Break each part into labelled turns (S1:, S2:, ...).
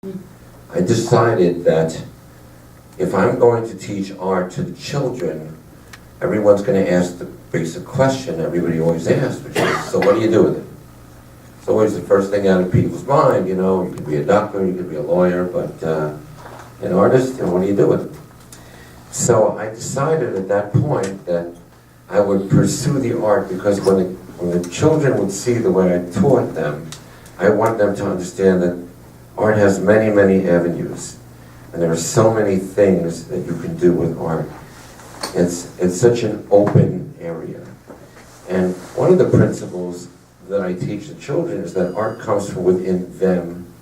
S1: I decided that if I'm going to teach art to the children, everyone's going to ask the basic question everybody always asks, which is, so what do you do with it? It's always the first thing out of people's mind, you know, you could be a doctor, you could be a lawyer, but an artist, what do you do with it? So I decided at that point that I would pursue the art because when the children would see the way I taught them, I want them to understand that art has many, many avenues. And there are so many things that you can do with art. It's such an open area. And one of the principles that I teach the children is that art comes from within them.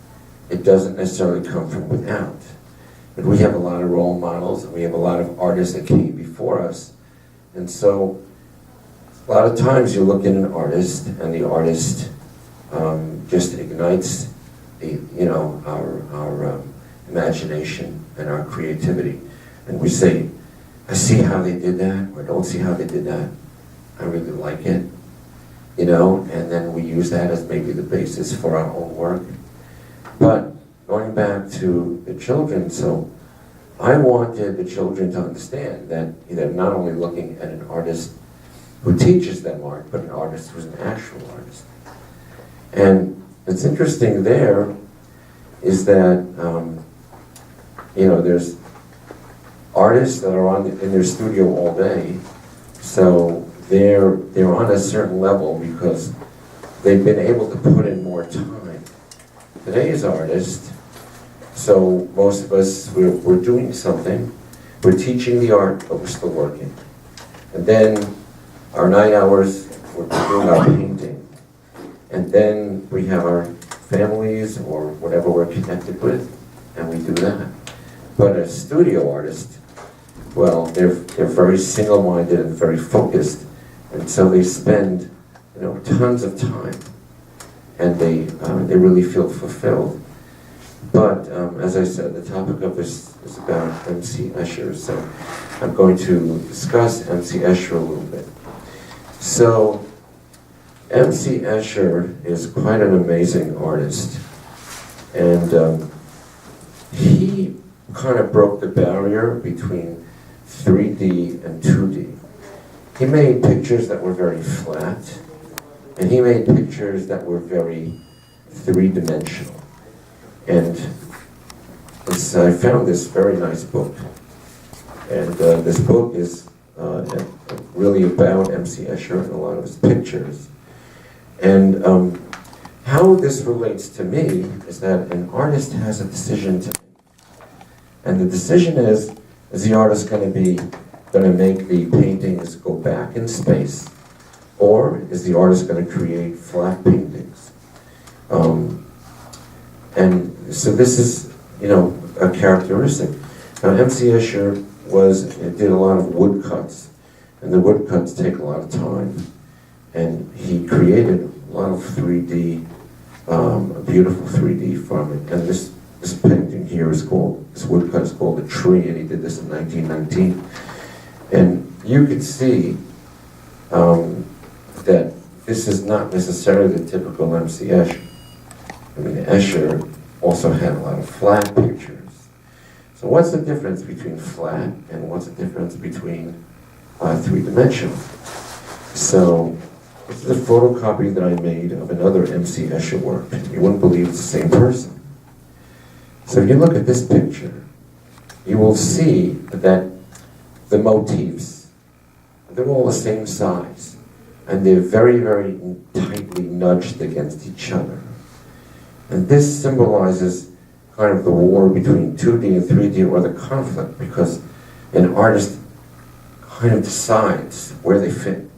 S1: It doesn't necessarily come from without. But we have a lot of role models, and we have a lot of artists that came before us. And so, a lot of times you look at an artist, and the artist just ignites our imagination and our creativity. And we say, I see how they did that, or I don't see how they did that. I really like it. You know, and then we use that as maybe the basis for our own work. But going back to the children, so I wanted the children to understand that they're not only looking at an artist who teaches them art, but an artist who's an actual artist. And what's interesting there is that, there's artists that are in their studio all day, so they're on a certain level because they've been able to put in more time. Today's artist, so most of us, we're doing something, we're teaching the art, but we're still working. And then our night hours, we're doing our painting. And then we have our families or whatever we're connected with, and we do that. But a studio artist, well, they're very single-minded and very focused, and so they spend, tons of time, and they really feel fulfilled. But as I said, the topic of this is about MC Escher, so I'm going to discuss MC Escher a little bit. So, MC Escher is quite an amazing artist, and he kind of broke the barrier between 3D and 2D. He made pictures that were very flat, and he made pictures that were very three-dimensional. And I found this very nice book, and this book is really about MC Escher and a lot of his pictures. And how this relates to me is that an artist has a decision to make. And the decision is the artist going to make the paintings go back in space, or is the artist going to create flat paintings? And so this is, a characteristic. Now, MC Escher did a lot of woodcuts, and the woodcuts take a lot of time. And he created a lot of 3D, beautiful 3D from it. And this painting here this woodcut is called A Tree, and he did this in 1919. And you could see that this is not necessarily the typical MC Escher. I mean, Escher also had a lot of flat pictures. So what's the difference between flat and what's the difference between three-dimensional? So this is a photocopy that I made of another MC Escher work. You wouldn't believe it's the same person. So if you look at this picture, you will see that the motifs, they're all the same size, and they're very, very tightly nudged against each other. And this symbolizes kind of the war between 2D and 3D, or the conflict, because an artist kind of decides where they fit.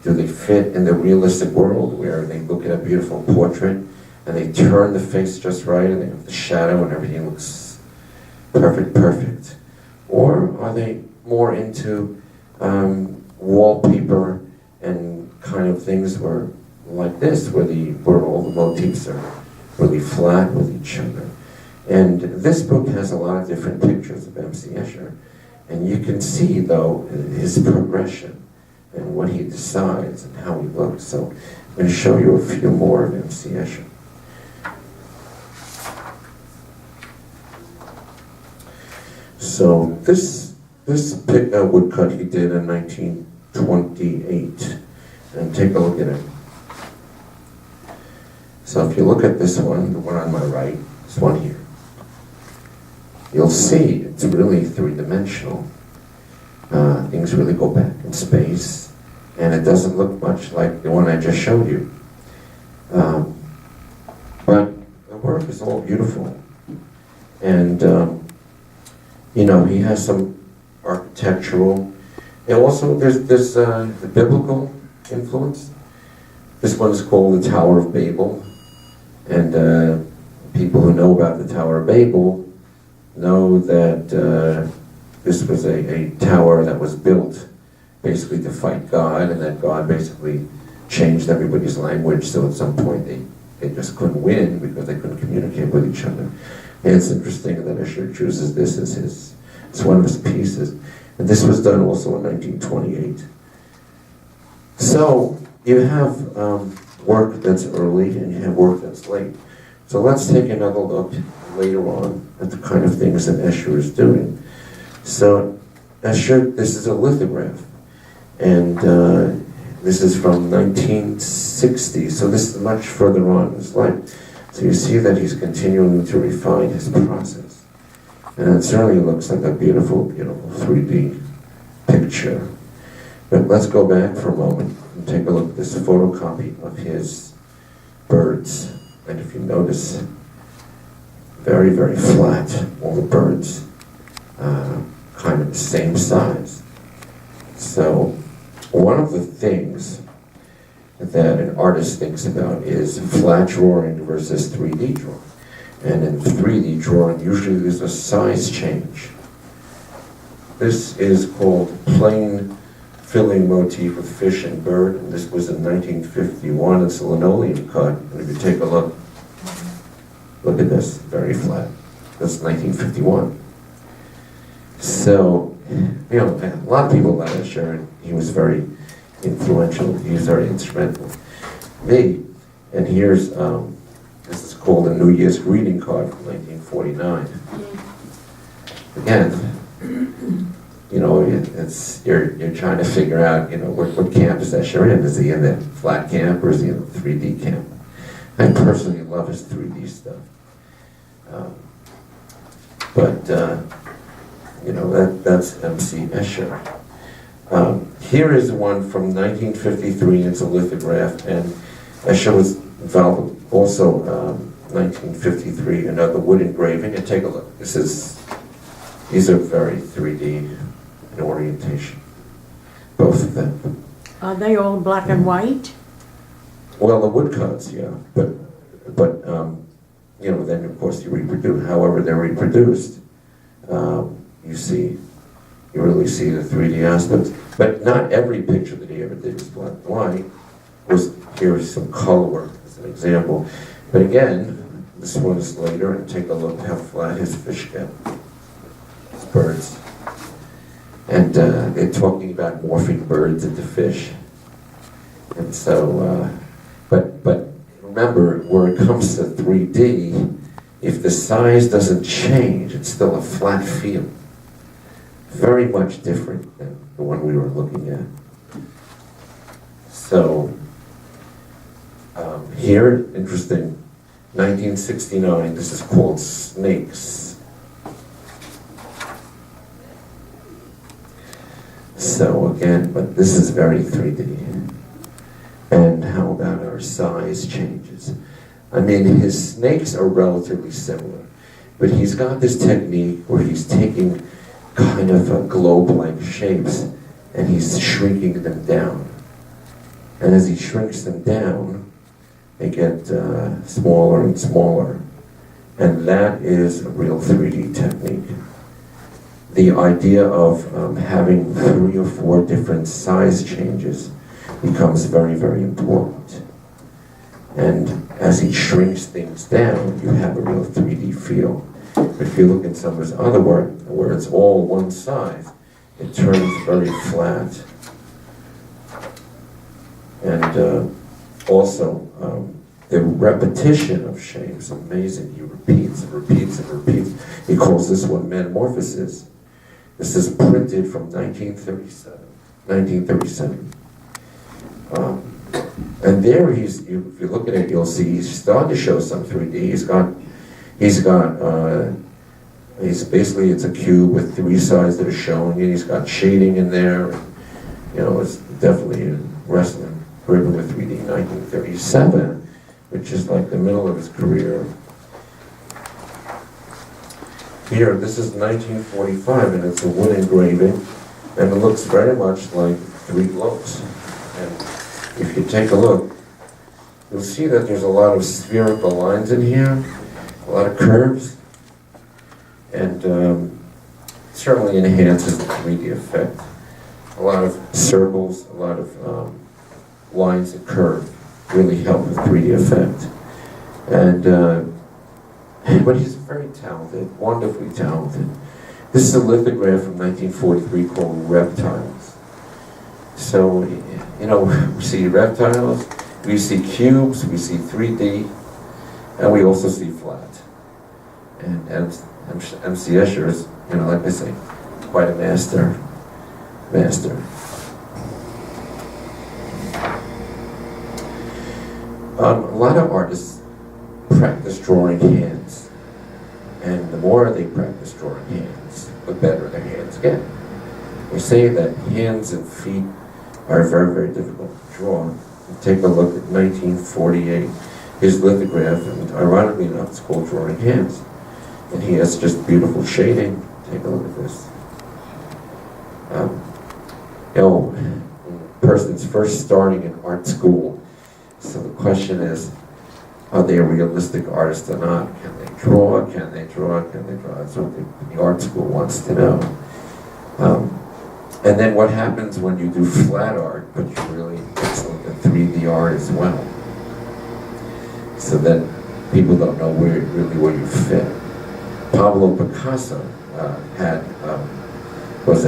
S1: Do they fit in the realistic world where they look at a beautiful portrait and they turn the face just right and they have the shadow and everything looks perfect? Or are they more into wallpaper and kind of things like this, where all the motifs are really flat with each other? And this book has a lot of different pictures of MC Escher, and you can see, though, his progression and what he decides and how he looks. So I'm going to show you a few more of MC Escher. So this woodcut he did in 1928, and take a look at it. So if you look at this one, the one on my right, this one here, you'll see it's really three-dimensional. Things really go back in space, and it doesn't look much like the one I just showed you. But the work is all beautiful. And, you know, he has some architectural, and also there's the biblical influence. This one is called the Tower of Babel. And people who know about the Tower of Babel know that this was a tower that was built basically to fight God, and that God basically changed everybody's language, so at some point they just couldn't win because they couldn't communicate with each other. And it's interesting that Escher chooses this as it's one of his pieces. And this was done also in 1928. So you have work that's early and you have work that's late. So let's take another look later on at the kind of things that Escher is doing. So Escher, this is a lithograph, and this is from 1960, so this is much further on in his life. So you see that he's continuing to refine his process. And it certainly looks like a beautiful, beautiful 3D picture. But let's go back for a moment and take a look at this photocopy of his birds. And if you notice, very, very flat, all the birds, kind of the same size. So one of the things that an artist thinks about is flat drawing versus 3D drawing. And in 3D drawing, usually there's a size change. This is called plain filling motif with fish and bird, and this was in 1951. It's a linoleum cut, and if you take a look at this, very flat. That's 1951. So, you know, a lot of people like Escher, and he was very influential. He was very instrumental. Me, and here's this is called a New Year's greeting card from 1949. Again, you know, it's you're trying to figure out, you know, what camp is Escher in? Is he in the flat camp or is he in the 3D camp? I personally love his 3D stuff. You know, that's MC Escher. Here is one from 1953. It's a lithograph, and Escher was involved also 1953, another wood engraving. And take a look. These are very 3D in orientation, both of them.
S2: Are they all black and white?
S1: Well, the woodcuts, yeah, but you know, then of course you reproduce. However, they're reproduced. You really see the 3D aspects. But not every picture that he ever did was black and white. Here is some color work as an example. But again, this one is later, and take a look how flat his fish get. His birds. And they're talking about morphing birds into fish. And so, but remember, where it comes to 3D, if the size doesn't change, it's still a flat field. Very much different than the one we were looking at. So, here, interesting, 1969, this is called Snakes. So again, but this is very 3D. And how about our size changes? I mean, his snakes are relatively similar, but he's got this technique where he's taking kind of globe-like shapes and he's shrinking them down. And as he shrinks them down, they get smaller and smaller. And that is a real 3D technique. The idea of having 3 or 4 different size changes becomes very, very important. And as he shrinks things down, you have a real 3D feel. But if you look at some of his other work, where it's all one size, it turns very flat. And also, the repetition of shapes, amazing. He repeats and repeats and repeats. He calls this one Metamorphosis. This is printed from 1937. And there if you look at it, you'll see he's starting to show some 3D. He's basically, it's a cube with 3 sides that are shown, and he's got shading in there. And, you know, it's definitely wrestling, driven with 3D 1937, which is like the middle of his career. Here, this is 1945, and it's a wood engraving, and it looks very much like 3 globes. And if you take a look, you'll see that there's a lot of spherical lines in here, a lot of curves, and certainly enhances the 3D effect. A lot of circles, a lot of lines and curve really help with 3D effect. But he's very talented, wonderfully talented. This is a lithograph from 1943 called Reptiles. So, you know, we see reptiles, we see cubes, we see 3D, and we also see flat. And MC Escher is, you know, like I say, quite a master. A lot of artists practice drawing hands, and the more they practice drawing hands, the better their hands get. We say that hands and feet are very, very difficult to draw. Take a look at 1948, his lithograph, and ironically enough, it's called Drawing Hands. And he has just beautiful shading. Take a look at this. You know, when a person's first starting in art school, so the question is, are they a realistic artist or not? Can they draw? Can they draw? Can they draw? That's what the art school wants to know. And then what happens when you do flat art, but you really excellent at 3D art as well? So then people don't know where you fit. Pablo Picasso was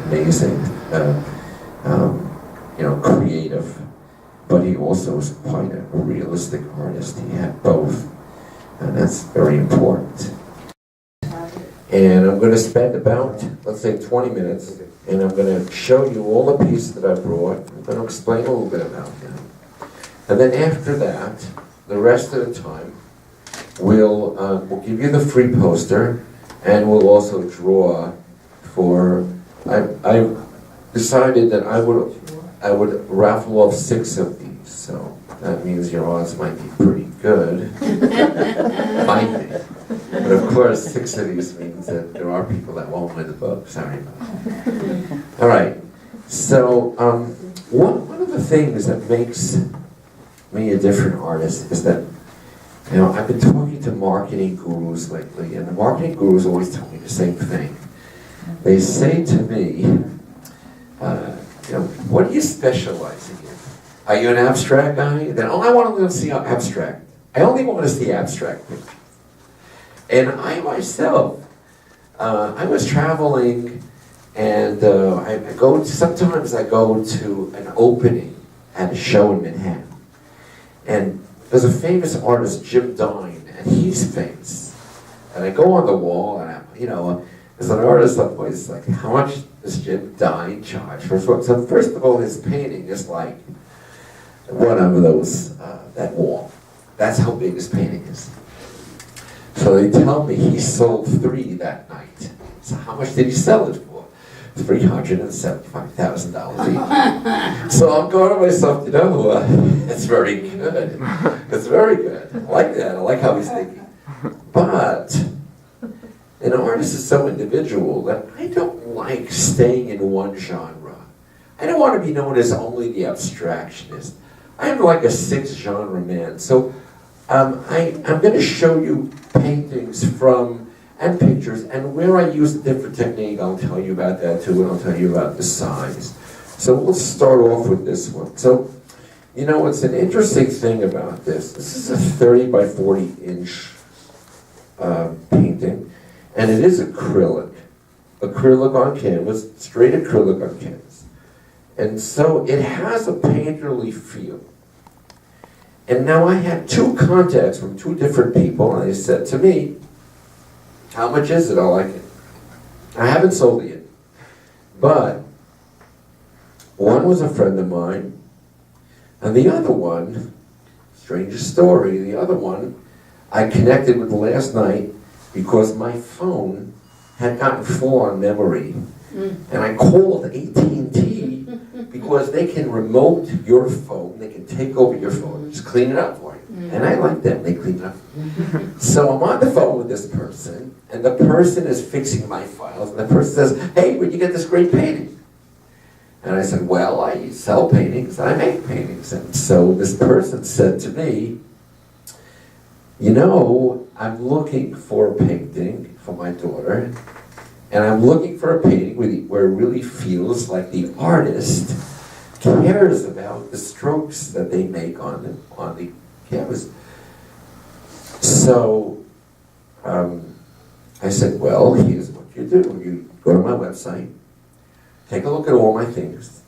S1: amazing, you know, creative, but he also was quite a realistic artist. He had both, and that's very important. And I'm going to spend about, let's say, 20 minutes, and I'm going to show you all the pieces that I brought. I'm going to explain a little bit about them. And then after that, the rest of the time, we'll give you the free poster, and we'll also draw for, I decided that I would raffle off 6 of these, so that means your odds might be pretty good. Might be. But of course, 6 of these means that there are people that won't win the book. Sorry about that. All right. So one of the things that makes me a different artist is that, you know, I've been talking to marketing gurus lately, and the marketing gurus always tell me the same thing. They say to me, you know, what are you specializing in? Are you an abstract guy? Then, I want to see abstract. I only want to see abstract pictures. And I myself, I was traveling, and sometimes I go to an opening at a show in Manhattan. And there's a famous artist, Jim Dine, and he's famous. And I go on the wall, and as an artist, I'm always like, how much does Jim Dine charge for? So first of all, his painting is like one of those, that wall. That's how big his painting is. So they tell me he sold 3 that night. So how much did he sell it for? $375,000 each. So I'm going to myself, you know, it's very good. It's very good. I like that. I like how he's thinking. But an artist is so individual that I don't like staying in one genre. I don't want to be known as only the abstractionist. I'm like a 6-genre man. So I'm going to show you paintings and pictures, and where I use a different technique, I'll tell you about that too, and I'll tell you about the size. So we'll start off with this one. So, you know, it's an interesting thing about this. This is a 30 by 40 inch painting, and it is acrylic. Acrylic on canvas, straight acrylic on canvas. And so it has a painterly feel. And now I had 2 contacts from 2 different people, and they said to me, How much is it? I like it. I haven't sold it yet. But one was a friend of mine, and the other one, strangest story, the other one I connected with last night because my phone had gotten full on memory. And I called AT&T because they can remote your phone, they can take over your phone, just clean it up for you. And I like them, they clean it up. So I'm on the phone with this person, and the person is fixing my files, and the person says, hey, where'd you get this great painting? And I said, well, I sell paintings, I make paintings. And so this person said to me, you know, I'm looking for a painting for my daughter, and I'm looking for a painting where it really feels like the artist cares about the strokes that they make on the canvas. So I said, well, here's what you do. You go to my website, take a look at all my things,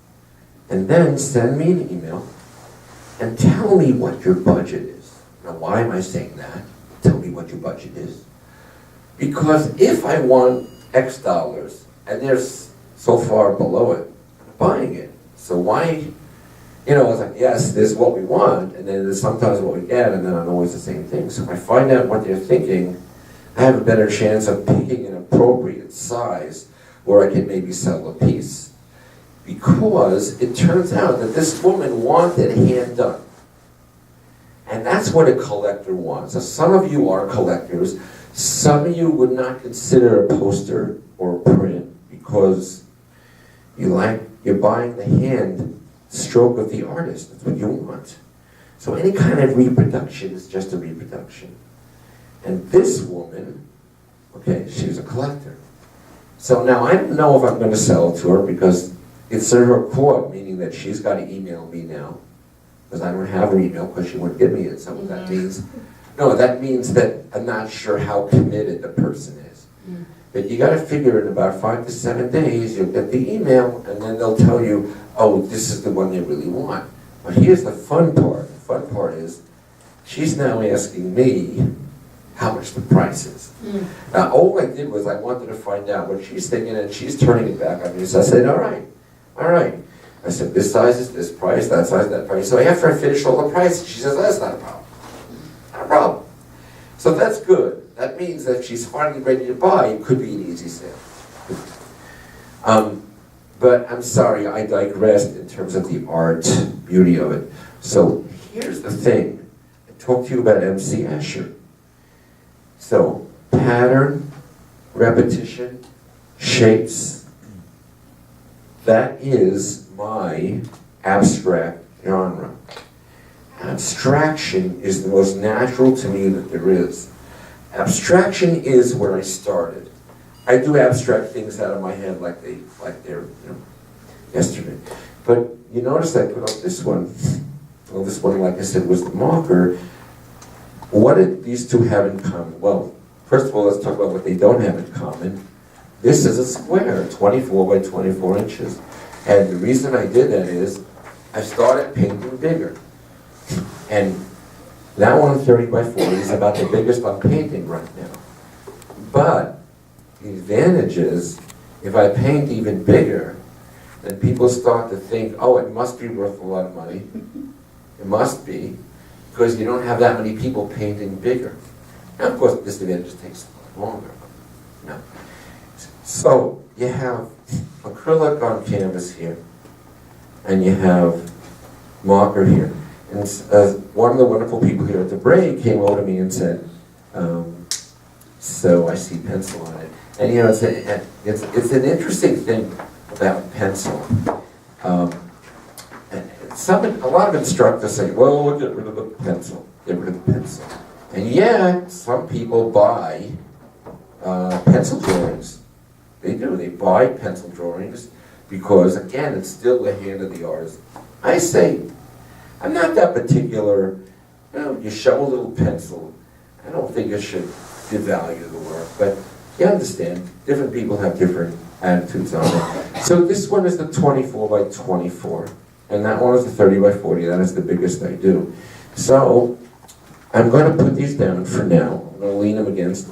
S1: and then send me an email and tell me what your budget is. Now, why am I saying that? Tell me what your budget is. Because if I want X dollars, and they're so far below it, I'm buying it. So why, you know, it's like, yes, this is what we want, and then there's sometimes what we get, and then I'm always the same thing. So if I find out what they're thinking, I have a better chance of picking an appropriate size where I can maybe sell a piece. Because it turns out that this woman wanted hand done. And that's what a collector wants. So some of you are collectors. Some of you would not consider a poster or a print because you're buying the hand stroke of the artist. That's what you want. So any kind of reproduction is just a reproduction. And this woman, okay, she's a collector. So now I don't know if I'm going to sell it to her because it's in her court, meaning that she's got to email me now because I don't have her email because she wouldn't give me it. So that means... No, that means that I'm not sure how committed the person is. But you got to figure in about 5 to 7 days, you'll get the email, and then they'll tell you, oh, this is the one they really want. But here's the fun part. The fun part is, she's now asking me how much the price is. Now, all I did was I wanted to find out what she's thinking, and she's turning it back on me. So I said, all right. I said, this size is this price, that size, that price. So after I finished all the prices, she says, that's not a problem. Problem. So that's good. That means that she's finally ready to buy. It could be an easy sale. But I'm sorry, I digressed in terms of the art beauty of it. So here's the thing. I talked to you about MC Escher. So pattern, repetition, shapes. That is my abstract genre. Abstraction is the most natural to me that there is. Abstraction is where I started. I do abstract things out of my head like they're yesterday. But you notice I put up this one. Well, this one, like I said, was the marker. What did these two have in common? Well, first of all, let's talk about what they don't have in common. This is a square, 24 by 24 inches. And the reason I did that is I started painting bigger. And that one, 30 by 40, is about the biggest I'm painting right now. But the advantage is, if I paint even bigger, then people start to think, oh, it must be worth a lot of money. It must be, because you don't have that many people painting bigger. Now, of course, this advantage takes a lot longer. No. So, you have acrylic on canvas here, and you have marker here. And one of the wonderful people here at the break came over to me and said, so I see pencil on it. And you know, it's an interesting thing about pencil. And a lot of instructors say, well, we'll get rid of the pencil, get rid of the pencil. And yet, some people buy pencil drawings. They do, they buy pencil drawings because, again, it's still the hand of the artist. I say, I'm not that particular. You know, you show a little pencil. I don't think it should devalue the work, but you understand, different people have different attitudes on it. So this one is the 24 by 24, and that one is the 30 by 40. That is the biggest I do. So I'm going to put these down for now. I'm going to lean them against,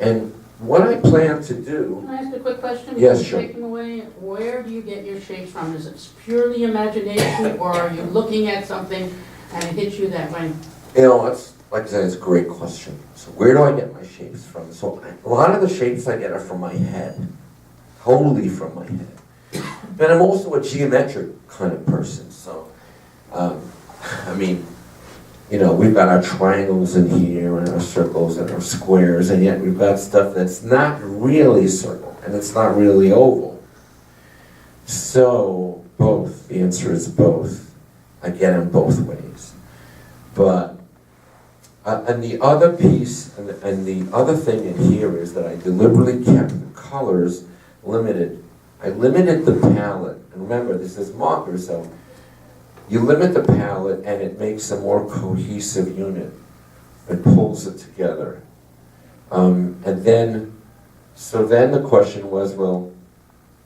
S1: and what I plan to do,
S3: Can I ask a quick question?
S1: Yes,
S3: Before
S1: sure.
S3: you take them away, where do you get your shapes from? Is it purely imagination, or are you looking at something and it hits you that way?
S1: you know, it's, like I said, it's a great question. So where do I get my shapes from? So a lot of the shapes I get are from my head, wholly from my head. But I'm also a geometric kind of person, so, I mean, you know, we've got our triangles in here, and our circles, and our squares, and yet we've got stuff that's not really circle, and it's not really oval. So, both. The answer is both. I get them both ways. But, and the other piece, and the other thing in here is that I deliberately kept the colors limited. I limited the palette, and remember, this is marker, so you limit the palette and it makes a more cohesive unit. It pulls it together. And then, so then the question was, well,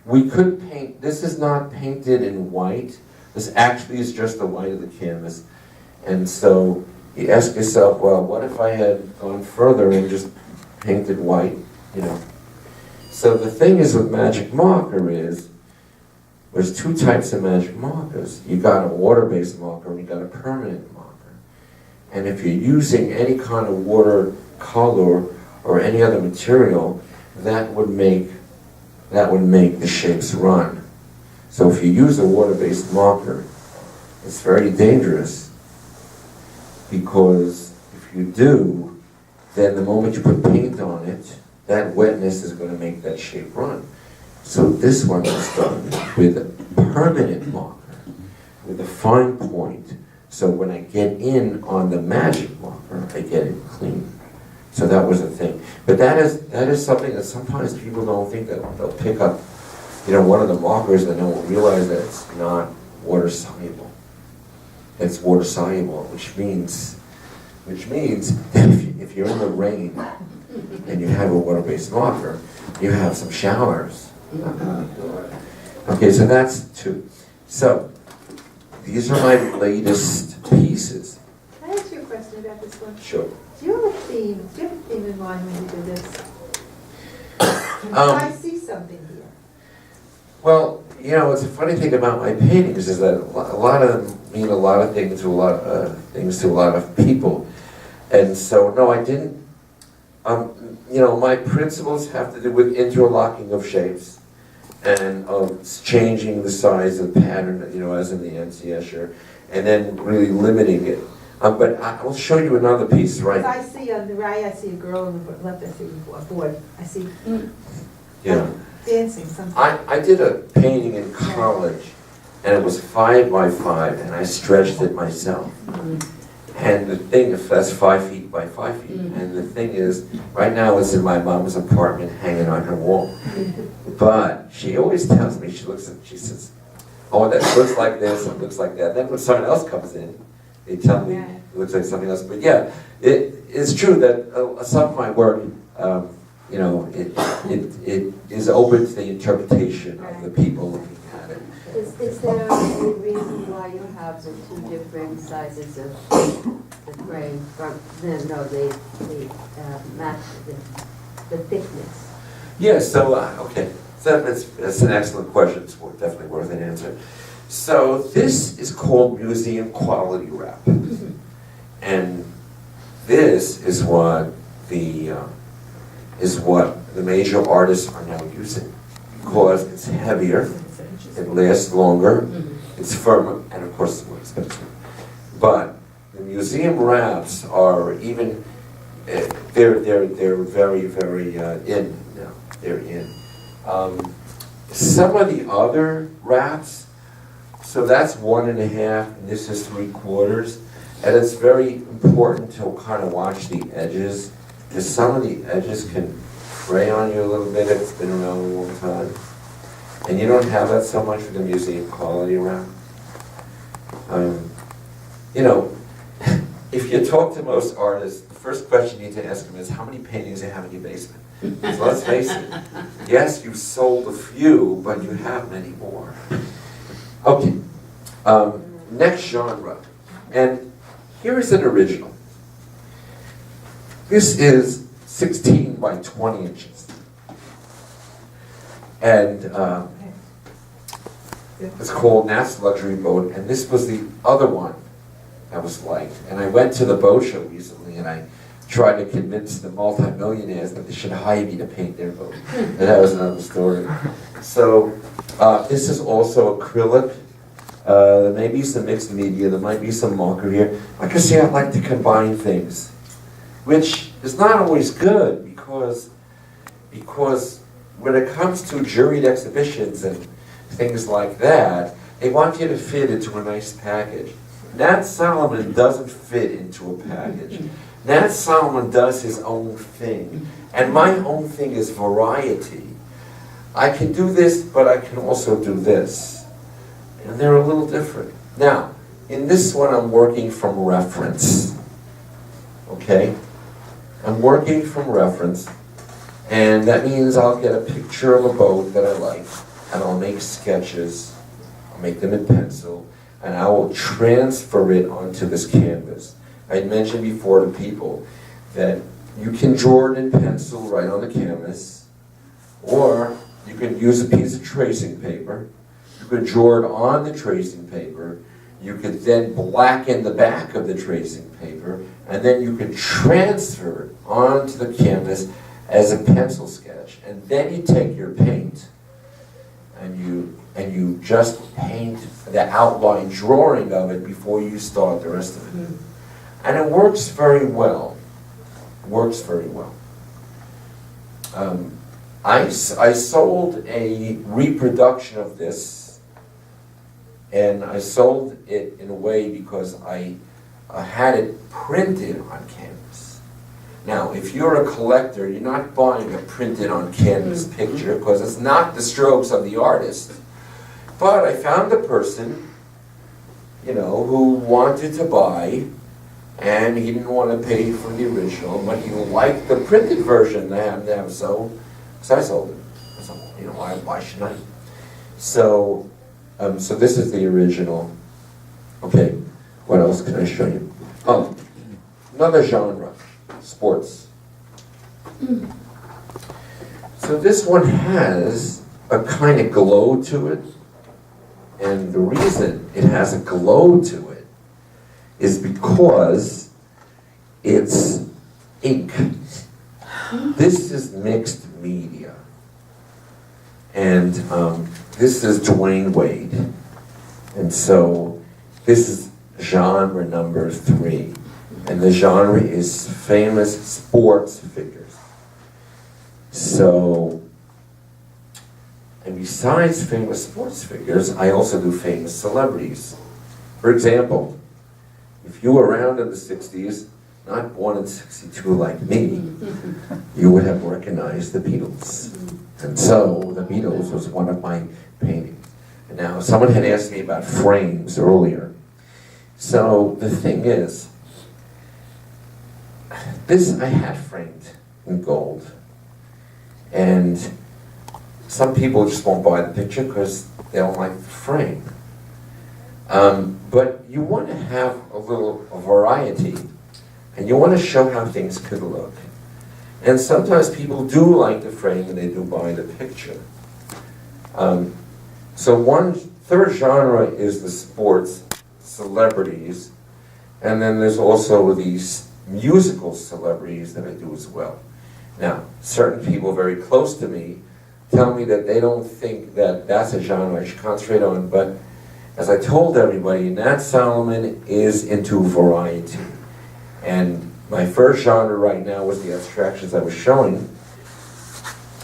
S1: we could paint, this is not painted in white. This actually is just the white of the canvas. And so you ask yourself, well, what if I had gone further and just painted white, you know? So the thing is with magic marker is, there's two types of magic markers. You got a water-based marker and you got a permanent marker. And if you're using any kind of water color or any other material, that would make the shapes run. So if you use a water-based marker, it's very dangerous, because if you do, then the moment you put paint on it, that wetness is going to make that shape run. So this one was done with a permanent marker, with a fine point. So when I get in on the magic marker, I get it clean. So that was the thing. But that is something that sometimes people don't think that they'll pick up, you know, one of the markers and they won't realize that it's not water soluble. It's water soluble, which means that if you're in the rain and you have a water-based marker, you have some showers. Okay, so that's two. So, these are my latest pieces.
S4: Can I ask you a question about this one?
S1: Sure.
S4: Do you have a theme? Do you have a theme in mind when you do this? I see something here.
S1: Well, you know, it's a funny thing about my paintings is that a lot of them mean a lot of things to a lot of people. And so, no, I didn't. You know, my principles have to do with interlocking of shapes and of changing the size of the pattern, you know, as in the MC Escher, and then really limiting it. But I'll show you another piece, right?
S4: I see on the right, I see a girl, on the left, I see a boy. I see dancing something.
S1: I did a painting in college, and it was 5 by 5, and I stretched it myself. And the thing, if that's 5 feet by 5 feet, and the thing is, right now it's in my mom's apartment hanging on her wall. But she always tells me, she says, oh, that looks like this, and looks like that. Then when someone else comes in, they tell me it looks like something else. But yeah, it's true that some of my work, you know, it is open to the interpretation of the people looking at it.
S5: Is there a reason why you have the two different sizes of the frame from, the thickness?
S1: Yeah, so, okay, so that's an excellent question. It's definitely worth an answer. So this is called museum quality wrap. And this is what the major artists are now using, because it's heavier, it lasts longer, it's firmer, and of course it's more expensive. But the museum wraps are even, they're very, very in now. They're in. Some of the other wraps, so that's 1.5, and this is 3/4, and it's very important to kind of watch the edges, because some of the edges can fray on you a little bit if it's been around a long time. And you don't have that so much with the museum quality wrap. You know, if you talk to most artists, the first question you need to ask them is, how many paintings do you have in your basement? So let's face it, yes, you've sold a few, but you have many more. Okay, next genre. And here is an original. This is 16 by 20 inches. And it's called Nat's Luxury Boat, and this was the other one that was liked. And I went to the boat show recently, and I tried to convince the multimillionaires that they should hire me to paint their boat. And that was another story. So this is also acrylic. There may be some mixed media, there might be some marker here. Like I say, I like to combine things, which is not always good because when it comes to juried exhibitions and things like that, they want you to fit into a nice package. Nat Solomon doesn't fit into a package. Nat Solomon does his own thing. And my own thing is variety. I can do this, but I can also do this. And they're a little different. Now, in this one, I'm working from reference. Okay? I'm working from reference. And that means I'll get a picture of a boat that I like, and I'll make sketches. I'll make them in pencil, and I will transfer it onto this canvas. I mentioned before to people that you can draw it in pencil right on the canvas, or you can use a piece of tracing paper. You could draw it on the tracing paper. You could then blacken the back of the tracing paper, and then you could transfer it onto the canvas as a pencil sketch. And then you take your paint and you just paint the outline drawing of it before you start the rest of it. And it works very well. It works very well. I sold a reproduction of this, and I sold it in a way because I had it printed on canvas. Now, if you're a collector, you're not buying a printed on canvas picture because it's not the strokes of the artist. But I found a person, who wanted to buy, and he didn't want to pay for the original, but he liked the printed version they have now, so I sold it. So, why should I? So this is the original. Okay, what else can I show you? Oh, another genre, sports. So this one has a kind of glow to it, and the reason it has a glow to it is because it's ink. This is mixed media. And this is Dwayne Wade. And so this is genre number 3. And the genre is famous sports figures. So, and besides famous sports figures, I also do famous celebrities. For example, if you were around in the 60s, not born in 62 like me, you would have recognized the Beatles. And so the Beatles was one of my paintings. And now someone had asked me about frames earlier. So the thing is, this I had framed in gold. And some people just won't buy the picture because they don't like the frame. But you want to have a little variety, and you want to show how things could look. And sometimes people do like the frame and they do buy the picture. So one third genre is the sports celebrities, and then there's also these musical celebrities that I do as well. Now, certain people very close to me tell me that they don't think that that's a genre I should concentrate on, but as I told everybody, Nat Solomon is into variety. And my first genre right now was the abstractions I was showing.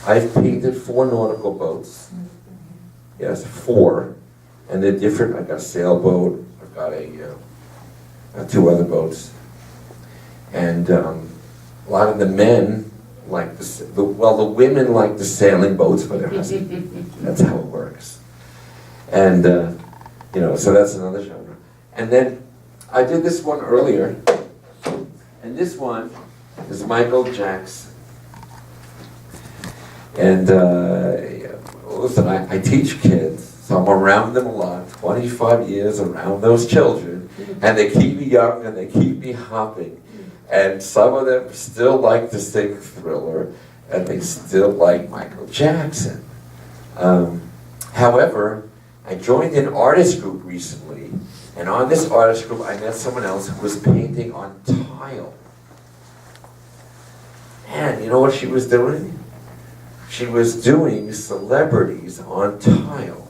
S1: I've painted 4 nautical boats. Yes, 4. And they're different. I've got a sailboat. I've got 2 other boats. And a lot of the men like the women like the sailing boats for their husbands. That's how it works. And, so that's another genre. And then I did this one earlier. And this one is Michael Jackson. And listen, I teach kids, so I'm around them a lot, 25 years around those children, and they keep me young and they keep me hopping. And some of them still like to sing Thriller, and they still like Michael Jackson. However, I joined an artist group recently, and on this artist group I met someone else who was painting on tile. And you know what she was doing? She was doing celebrities on tile.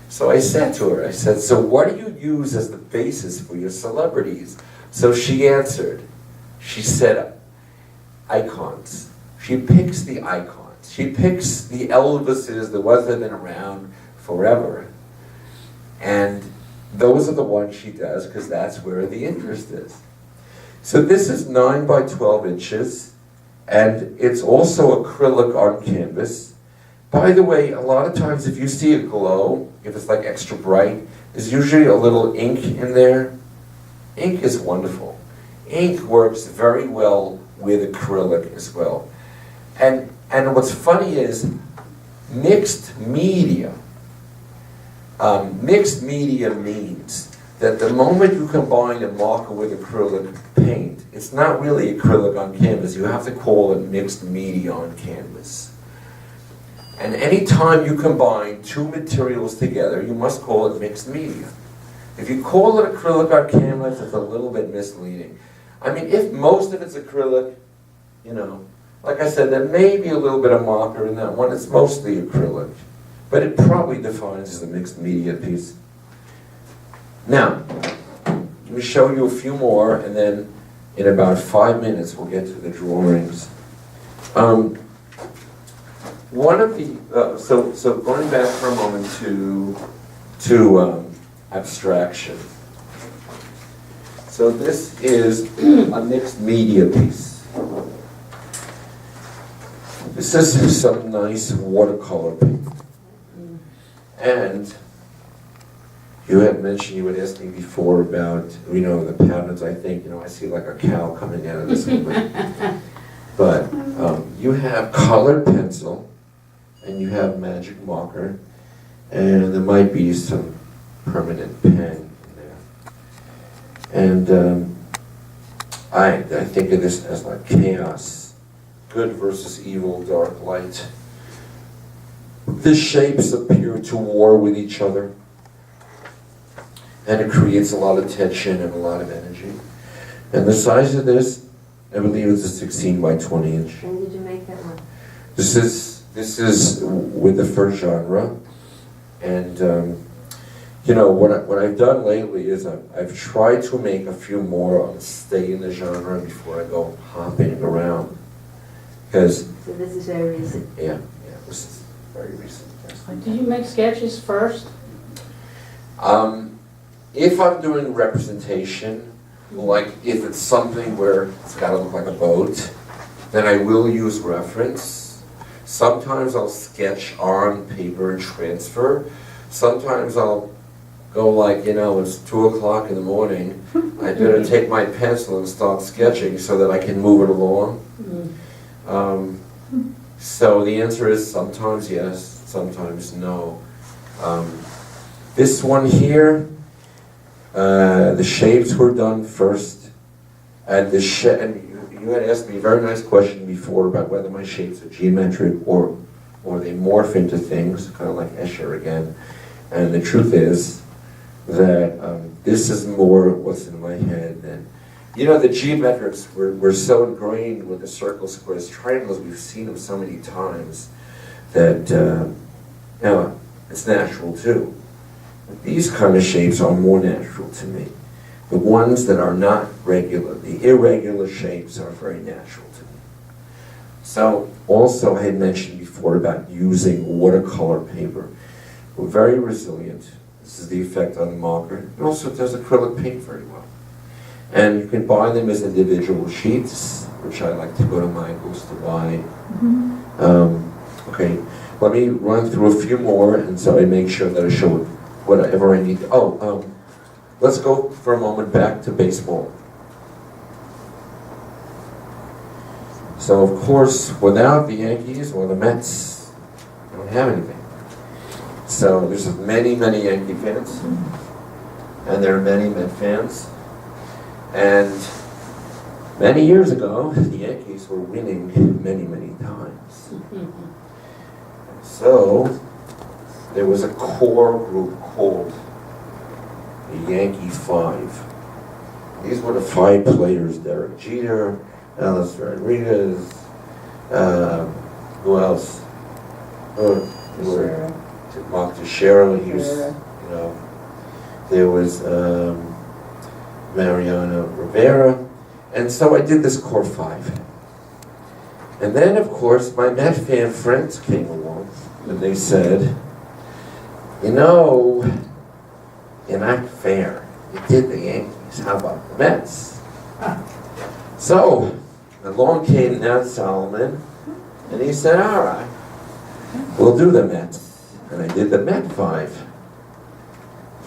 S1: So I said to her, I said, so what do you use as the basis for your celebrities? So she answered. She said, icons. She picks the icons. She picks the Elvises, the ones that have been around forever. And those are the ones she does because that's where the interest is. So this is 9 by 12 inches, and it's also acrylic on canvas. By the way, a lot of times if you see a glow, if it's like extra bright, there's usually a little ink in there. Ink is wonderful. Ink works very well with acrylic as well. And what's funny is mixed media. Mixed media means that the moment you combine a marker with acrylic paint, it's not really acrylic on canvas. You have to call it mixed media on canvas. And any time you combine two materials together, you must call it mixed media. If you call it acrylic on canvas, it's a little bit misleading. I mean, if most of it's acrylic, you know, like I said, there may be a little bit of marker in that one. It's mostly acrylic. But it probably defines as a mixed media piece. Now, let me show you a few more, and then in about 5 minutes we'll get to the drawings. One of the, so going back for a moment to abstraction. So this is a mixed media piece. This is some nice watercolor paint. And you had mentioned, you had asked me before about, you know, the patterns. I think, you know, I see like a cow coming out of this one. But you have colored pencil, and you have magic marker, and there might be some permanent pen in there. And I think of this as like chaos, good versus evil, dark, light. The shapes appear to war with each other, and it creates a lot of tension and a lot of energy. And the size of this, I believe it's a 16 by 20 inch.
S5: When did you make that one?
S1: This is with the first genre, and you know what I've done lately is I've tried to make a few more and stay in the genre before I go hopping around. Because
S5: So this is very recent.
S1: yeah, this is very recent. Yes.
S3: Did you make sketches first?
S1: If I'm doing representation, like if it's something where it's got to look like a boat, then I will use reference. Sometimes I'll sketch on paper and transfer. Sometimes I'll go like, you know, it's 2 o'clock in the morning. I better take my pencil and start sketching so that I can move it along. So the answer is sometimes yes, sometimes no. This one here, the shapes were done first, and you had asked me a very nice question before about whether my shapes are geometric or they morph into things, kind of like Escher again. And the truth is that this is more what's in my head than, you know, the geometrics were so ingrained with the circles, squares, triangles. We've seen them so many times that you know, it's natural too. But these kind of shapes are more natural to me. The ones that are not regular, the irregular shapes, are very natural to me. So also I had mentioned before about using watercolor paper. We're very resilient. This is the effect on the marker. It also does acrylic paint very well. And you can buy them as individual sheets, which I like to go to Michael's to buy. Okay, let me run through a few more, and so I make sure that I show whatever I need to. Let's go for a moment back to baseball. So of course, without the Yankees or the Mets, I don't have anything. So there's many, many Yankee fans, and there are many Met fans. And Many years ago, the Yankees were winning many, many times. So, there was a core group called the Yankee Five. These were the 5 players: Derek Jeter, Alice Rodriguez, who else? Mark Teixeira, he was, you know, there was Mariano Rivera, and so I did this core 5. And then, of course, my Met fan friends came along, and they said, you know, you're not fair. You did the Yankees, how about the Mets? So, along came Nat Solomon, and he said, all right, we'll do the Mets. And I did the Met 5.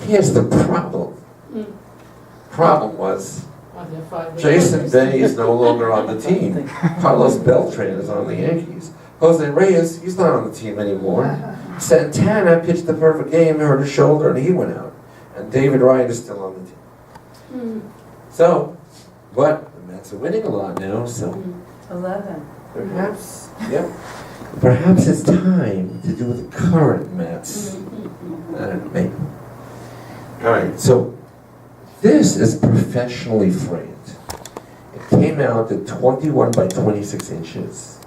S1: Here's the problem. Problem was, Jason Day is no longer on the team. Carlos Beltran is on the Yankees. Jose Reyes, he's not on the team anymore. Santana pitched the perfect game, hurt his shoulder, and he went out. And David Ryan is still on the team. So, but the Mets are winning a lot now, so
S4: 11.
S1: perhaps, yep. Perhaps it's time to do the current Mets. I don't know, maybe. All right, so this is professionally framed. It came out at 21 by 26 inches,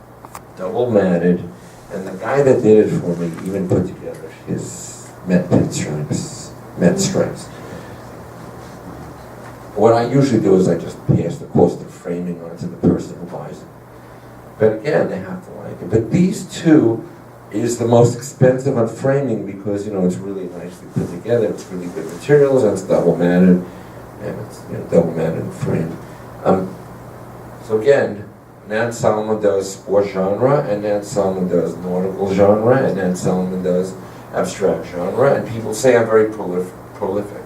S1: double matted, and the guy that did it for me even put together his Met pinstripes, Met stripes. What I usually do is I just pass the cost of framing on to the person who buys it. But again, they have to like it. But these two is the most expensive on framing because, you know, it's really nicely put together. It's really good materials, and it's double matted, and it's, you know, double matted and framed. So again, Nat Solomon does sport genre, and Nat Solomon does nautical genre, and Nat Solomon does abstract genre, and people say I'm very prolific.